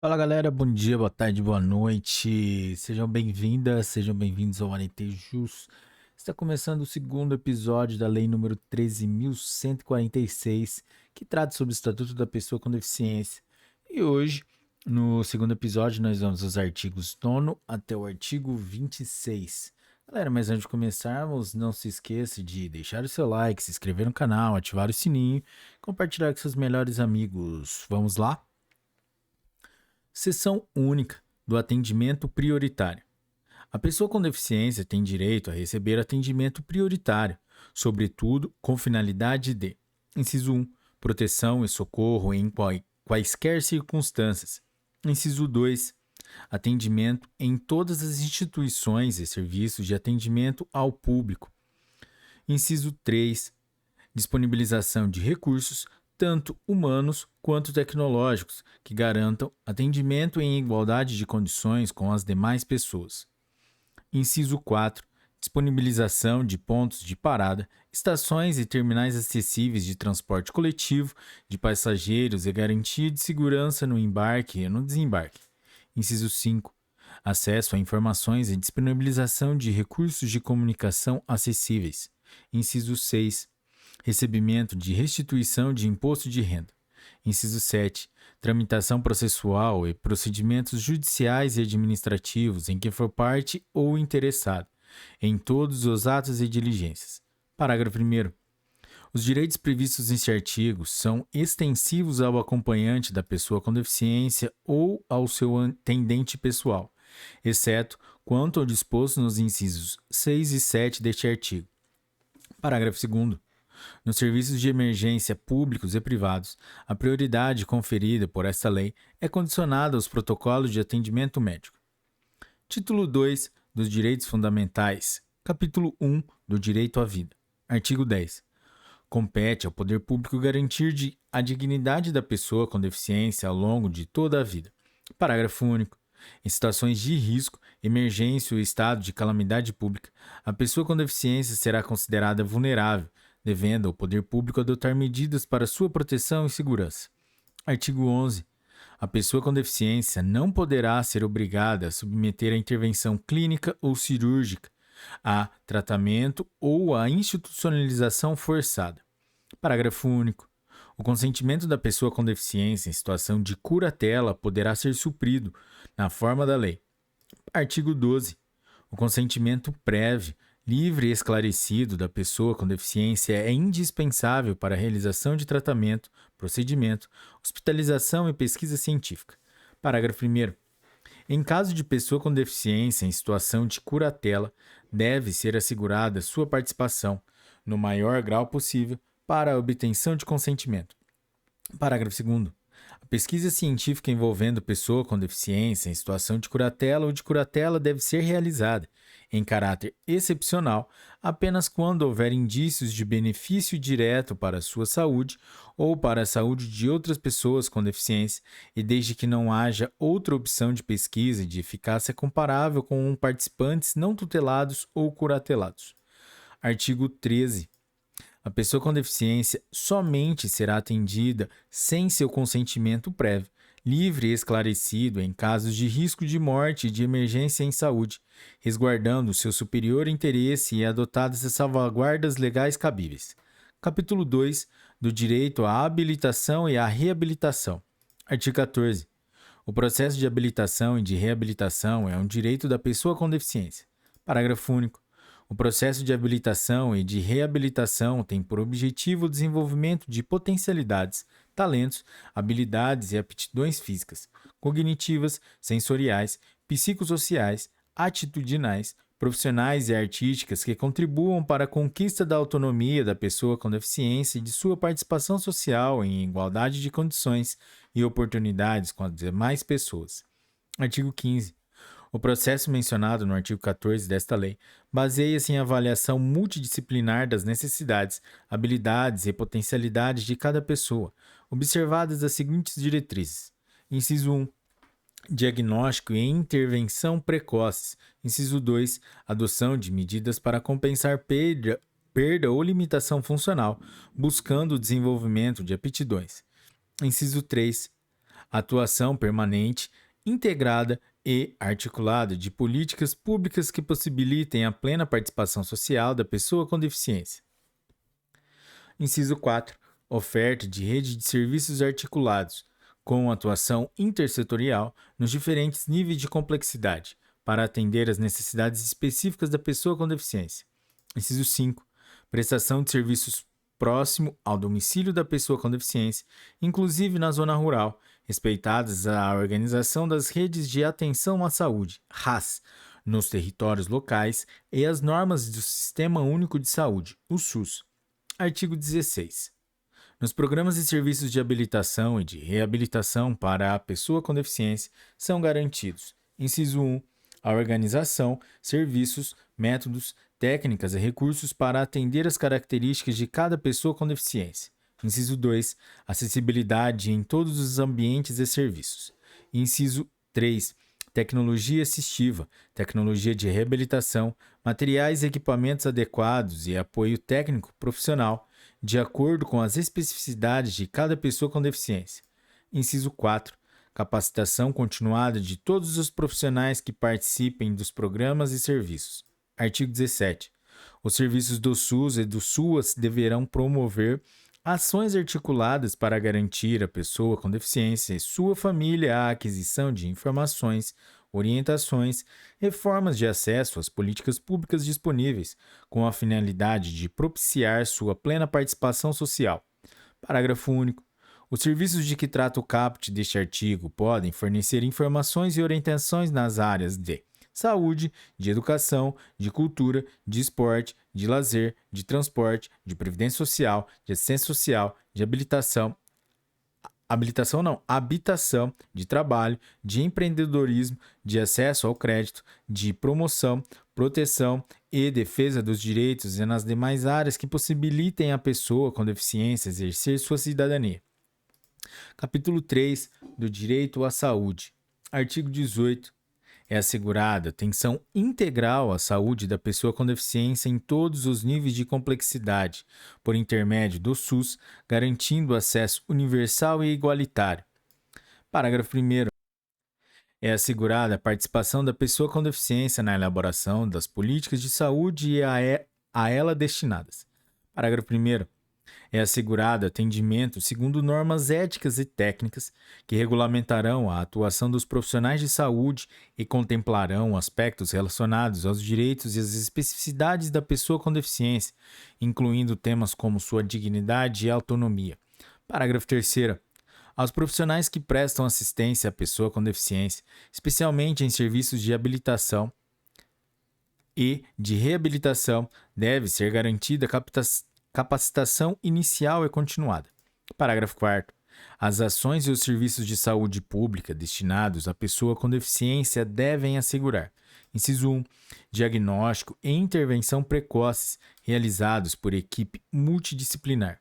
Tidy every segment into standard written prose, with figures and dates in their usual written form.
Fala galera, bom dia, boa tarde, boa noite. Sejam bem-vindas, sejam bem-vindos ao ANT Jus. Está começando o segundo episódio da Lei número 13.146, que trata sobre o Estatuto da Pessoa com Deficiência. E hoje, no segundo episódio, nós vamos dos artigos 9 até o artigo 26. Galera, mas antes de começarmos, não se esqueça de deixar o seu like, se inscrever no canal, ativar o sininho, compartilhar com seus melhores amigos. Vamos lá? Seção única do atendimento prioritário. A pessoa com deficiência tem direito a receber atendimento prioritário, sobretudo com finalidade de: inciso 1, proteção e socorro em quaisquer circunstâncias. Inciso 2, atendimento em todas as instituições e serviços de atendimento ao público. Inciso 3, disponibilização de recursos, tanto humanos quanto tecnológicos, que garantam atendimento em igualdade de condições com as demais pessoas. Inciso 4. Disponibilização de pontos de parada, estações e terminais acessíveis de transporte coletivo de passageiros e garantia de segurança no embarque e no desembarque. Inciso 5. Acesso a informações e disponibilização de recursos de comunicação acessíveis. Inciso 6. Recebimento de restituição de imposto de renda. Inciso 7. Tramitação processual e procedimentos judiciais e administrativos em que for parte ou interessado, em todos os atos e diligências. Parágrafo 1º. Os direitos previstos neste artigo são extensivos ao acompanhante da pessoa com deficiência ou ao seu atendente pessoal, exceto quanto ao disposto nos incisos 6 e 7 deste artigo. Parágrafo 2º. Nos serviços de emergência públicos e privados, a prioridade conferida por esta lei é condicionada aos protocolos de atendimento médico. Título 2 dos Direitos Fundamentais. Capítulo 1 do Direito à Vida. Artigo 10. Compete ao poder público garantir a dignidade da pessoa com deficiência ao longo de toda a vida. Parágrafo único. Em situações de risco, emergência ou estado de calamidade pública, a pessoa com deficiência será considerada vulnerável, devendo ao poder público adotar medidas para sua proteção e segurança. Artigo 11. A pessoa com deficiência não poderá ser obrigada a submeter a intervenção clínica ou cirúrgica, a tratamento ou a institucionalização forçada. Parágrafo único. O consentimento da pessoa com deficiência em situação de curatela poderá ser suprido na forma da lei. Artigo 12. O consentimento prévio, livre e esclarecido da pessoa com deficiência é indispensável para a realização de tratamento, procedimento, hospitalização e pesquisa científica. Parágrafo 1º. Em caso de pessoa com deficiência em situação de curatela, deve ser assegurada sua participação, no maior grau possível, para a obtenção de consentimento. Parágrafo 2º. A pesquisa científica envolvendo pessoa com deficiência em situação de curatela ou de curatela deve ser realizada, em caráter excepcional, apenas quando houver indícios de benefício direto para a sua saúde ou para a saúde de outras pessoas com deficiência e desde que não haja outra opção de pesquisa de eficácia comparável com participantes não tutelados ou curatelados. Artigo 13. A pessoa com deficiência somente será atendida sem seu consentimento prévio, livre e esclarecido em casos de risco de morte e de emergência em saúde, resguardando seu superior interesse e adotadas as salvaguardas legais cabíveis. Capítulo 2 do Direito à Habilitação e à Reabilitação. Artigo 14. O processo de habilitação e de reabilitação é um direito da pessoa com deficiência. Parágrafo único. O processo de habilitação e de reabilitação tem por objetivo o desenvolvimento de potencialidades, talentos, habilidades e aptidões físicas, cognitivas, sensoriais, psicossociais, atitudinais, profissionais e artísticas que contribuam para a conquista da autonomia da pessoa com deficiência e de sua participação social em igualdade de condições e oportunidades com as demais pessoas. Artigo 15. O processo mencionado no artigo 14 desta lei baseia-se em avaliação multidisciplinar das necessidades, habilidades e potencialidades de cada pessoa, observadas as seguintes diretrizes. Inciso 1. Diagnóstico e intervenção precoces. Inciso 2. Adoção de medidas para compensar perda ou limitação funcional, buscando o desenvolvimento de aptidões. Inciso 3. atuação permanente, integrada e articulada de políticas públicas que possibilitem a plena participação social da pessoa com deficiência. Inciso 4. Oferta de rede de serviços articulados, com atuação intersetorial nos diferentes níveis de complexidade, para atender às necessidades específicas da pessoa com deficiência. Inciso 5. Prestação de serviços próximo ao domicílio da pessoa com deficiência, inclusive na zona rural, respeitadas a organização das redes de atenção à saúde, RAS, nos territórios locais e as normas do Sistema Único de Saúde, o SUS. Artigo 16. Nos programas e serviços de habilitação e de reabilitação para a pessoa com deficiência são garantidos: inciso 1, a organização, serviços, métodos, técnicas e recursos para atender as características de cada pessoa com deficiência. Inciso 2, acessibilidade em todos os ambientes e serviços. Inciso 3, tecnologia assistiva, tecnologia de reabilitação, materiais e equipamentos adequados e apoio técnico profissional, de acordo com as especificidades de cada pessoa com deficiência. Inciso 4, capacitação continuada de todos os profissionais que participem dos programas e serviços. Artigo 17. Os serviços do SUS e do SUAS deverão promover ações articuladas para garantir à pessoa com deficiência e sua família a aquisição de informações, orientações e formas de acesso às políticas públicas disponíveis, com a finalidade de propiciar sua plena participação social. Parágrafo único. Os serviços de que trata o caput deste artigo podem fornecer informações e orientações nas áreas de saúde, de educação, de cultura, de esporte, de lazer, de transporte, de previdência social, de assistência social, de habitação, de trabalho, de empreendedorismo, de acesso ao crédito, de promoção, proteção e defesa dos direitos e nas demais áreas que possibilitem à pessoa com deficiência exercer sua cidadania. Capítulo 3 do Direito à Saúde. Artigo 18. É assegurada atenção integral à saúde da pessoa com deficiência em todos os níveis de complexidade, por intermédio do SUS, garantindo acesso universal e igualitário. Parágrafo 1º. É assegurada a participação da pessoa com deficiência na elaboração das políticas de saúde e a ela destinadas. Parágrafo 1º. É assegurado atendimento segundo normas éticas e técnicas que regulamentarão a atuação dos profissionais de saúde e contemplarão aspectos relacionados aos direitos e às especificidades da pessoa com deficiência, incluindo temas como sua dignidade e autonomia. Parágrafo 3º. Aos profissionais que prestam assistência à pessoa com deficiência, especialmente em serviços de habilitação e de reabilitação, deve ser garantida capacitação inicial e continuada. Parágrafo 4º. As ações e os serviços de saúde pública destinados à pessoa com deficiência devem assegurar: inciso 1, diagnóstico e intervenção precoces realizados por equipe multidisciplinar.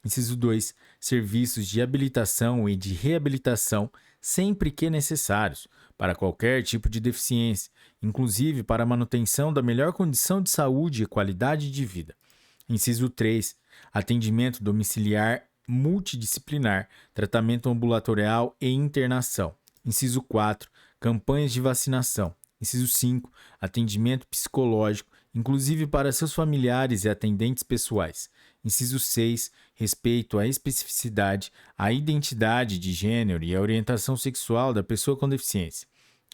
Inciso 2, serviços de habilitação e de reabilitação sempre que necessários para qualquer tipo de deficiência, inclusive para a manutenção da melhor condição de saúde e qualidade de vida. Inciso 3. Atendimento domiciliar multidisciplinar, tratamento ambulatorial e internação. Inciso 4. Campanhas de vacinação. Inciso 5. Atendimento psicológico, inclusive para seus familiares e atendentes pessoais. Inciso 6. Respeito à especificidade, à identidade de gênero e à orientação sexual da pessoa com deficiência.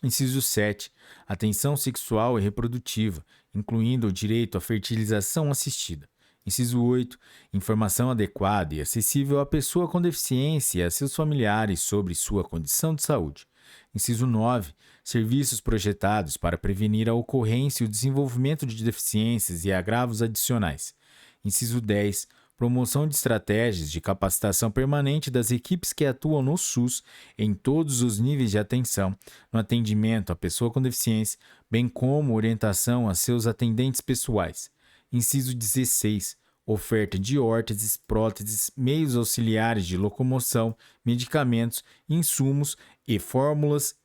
Inciso 7. Atenção sexual e reprodutiva, incluindo o direito à fertilização assistida. Inciso 8. Informação adequada e acessível à pessoa com deficiência e a seus familiares sobre sua condição de saúde. Inciso 9. Serviços projetados para prevenir a ocorrência e o desenvolvimento de deficiências e agravos adicionais. Inciso 10. Promoção de estratégias de capacitação permanente das equipes que atuam no SUS em todos os níveis de atenção, no atendimento à pessoa com deficiência, bem como orientação a seus atendentes pessoais. Inciso 16. Oferta de órteses, próteses, meios auxiliares de locomoção, medicamentos, insumos e fórmulas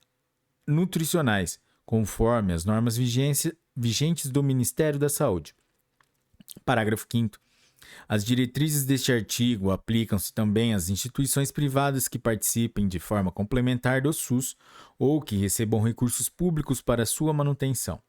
nutricionais, conforme as normas vigentes do Ministério da Saúde. Parágrafo 5º. As diretrizes deste artigo aplicam-se também às instituições privadas que participem de forma complementar do SUS ou que recebam recursos públicos para sua manutenção.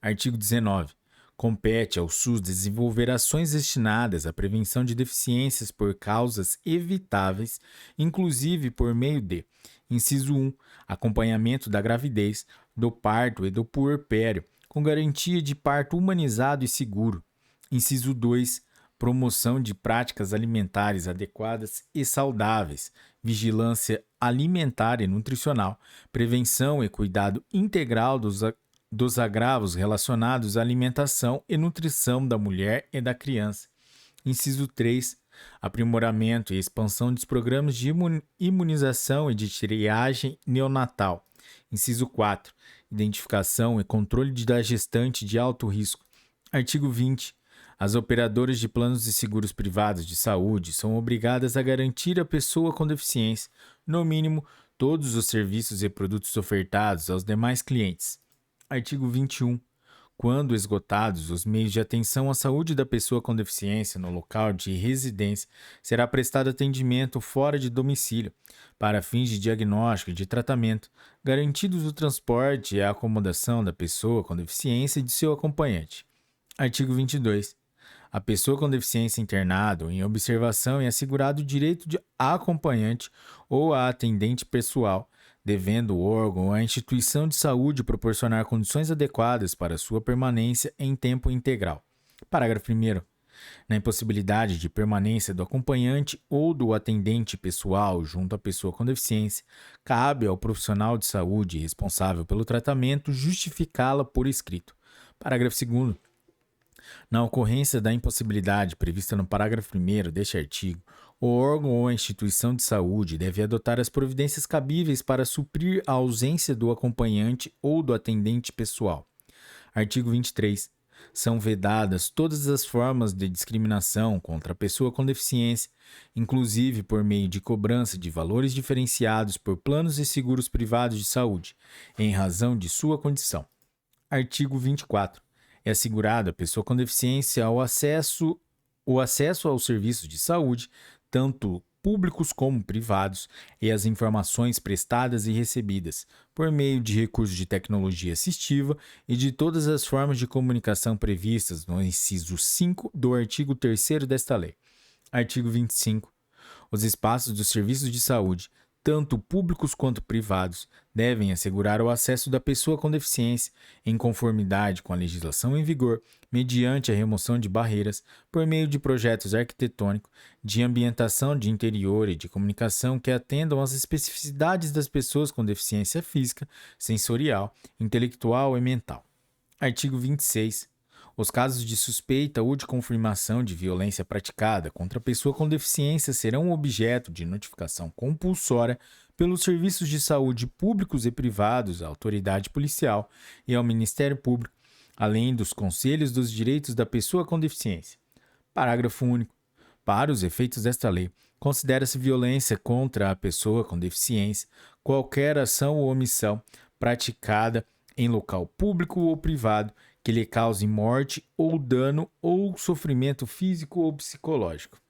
Artigo 19. Compete ao SUS desenvolver ações destinadas à prevenção de deficiências por causas evitáveis, inclusive por meio de: inciso 1. Acompanhamento da gravidez, do parto e do puerpério, com garantia de parto humanizado e seguro. Inciso 2. Promoção de práticas alimentares adequadas e saudáveis, vigilância alimentar e nutricional, prevenção e cuidado integral dos agravos relacionados à alimentação e nutrição da mulher e da criança. Inciso 3. Aprimoramento e expansão dos programas de imunização e de triagem neonatal. Inciso 4. Identificação e controle da gestante de alto risco. Artigo 20. As operadoras de planos de seguros privados de saúde são obrigadas a garantir à pessoa com deficiência, no mínimo, todos os serviços e produtos ofertados aos demais clientes. Artigo 21. Quando esgotados os meios de atenção à saúde da pessoa com deficiência no local de residência, será prestado atendimento fora de domicílio, para fins de diagnóstico e de tratamento, garantidos o transporte e a acomodação da pessoa com deficiência e de seu acompanhante. Artigo 22. A pessoa com deficiência internada ou em observação é assegurado o direito de acompanhante ou a atendente pessoal, devendo o órgão ou a instituição de saúde proporcionar condições adequadas para sua permanência em tempo integral. Parágrafo 1º. Na impossibilidade de permanência do acompanhante ou do atendente pessoal junto à pessoa com deficiência, cabe ao profissional de saúde responsável pelo tratamento justificá-la por escrito. Parágrafo 2º. Na ocorrência da impossibilidade prevista no parágrafo 1º deste artigo, o órgão ou a instituição de saúde deve adotar as providências cabíveis para suprir a ausência do acompanhante ou do atendente pessoal. Artigo 23. São vedadas todas as formas de discriminação contra a pessoa com deficiência, inclusive por meio de cobrança de valores diferenciados por planos e seguros privados de saúde, em razão de sua condição. Artigo 24. É assegurado à pessoa com deficiência o acesso aos serviços de saúde, tanto públicos como privados, e às informações prestadas e recebidas, por meio de recursos de tecnologia assistiva e de todas as formas de comunicação previstas no inciso 5 do artigo 3º desta lei. Artigo 25. Os espaços dos serviços de saúde, tanto públicos quanto privados, devem assegurar o acesso da pessoa com deficiência, em conformidade com a legislação em vigor, mediante a remoção de barreiras, por meio de projetos arquitetônicos, de ambientação de interior e de comunicação que atendam às especificidades das pessoas com deficiência física, sensorial, intelectual e mental. Artigo 26. Os casos de suspeita ou de confirmação de violência praticada contra a pessoa com deficiência serão objeto de notificação compulsória pelos serviços de saúde públicos e privados à autoridade policial e ao Ministério Público, além dos conselhos dos direitos da pessoa com deficiência. Parágrafo único. Para os efeitos desta lei, considera-se violência contra a pessoa com deficiência qualquer ação ou omissão praticada em local público ou privado que lhe cause morte ou dano ou sofrimento físico ou psicológico.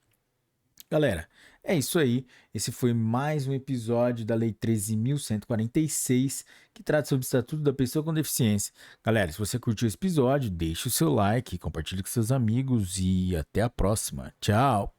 Galera, é isso aí. Esse foi mais um episódio da Lei 13.146, que trata sobre o Estatuto da Pessoa com Deficiência. Galera, se você curtiu esse episódio, deixe o seu like, compartilhe com seus amigos e até a próxima. Tchau!